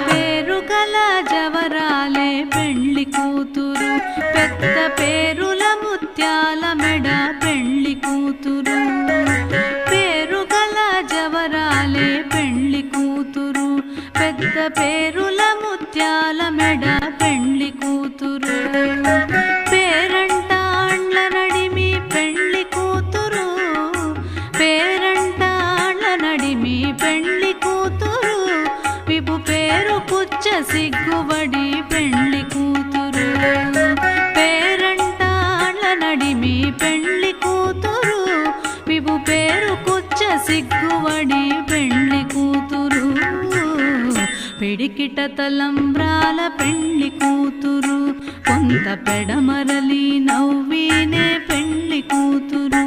పేరుగల జవరాలే పెండ్లి కూతురు, పెద్ద పేరుల ముత్యాల మెడ పెండ్లి కూతురు. పేరుగల జవరాలే పెండ్లి కూతురు, పెద్ద పేరుల ముత్యాల మెడ పెండ్లి కూతురు. పేరంటాండ్ల నడిమి పెండ్లి కూతురు, పేరంటాండ్ల నడిమి పెండ్లి కూతురు. విభు పేరు పుచ్చ సిగ్గుబడి పెండ్లి కూతురు. పేరంటాండ్ల నడిమి పెండ్లి కూతురు, విభు పేరు కుచ్చ సిగ్గుబడి పెండ్లి కూతురు. పిడికిట తలంబ్రాల పెండ్లి కూతురు, కొంత పెడమరలి నవ్వినే పెండ్లి కూతురు.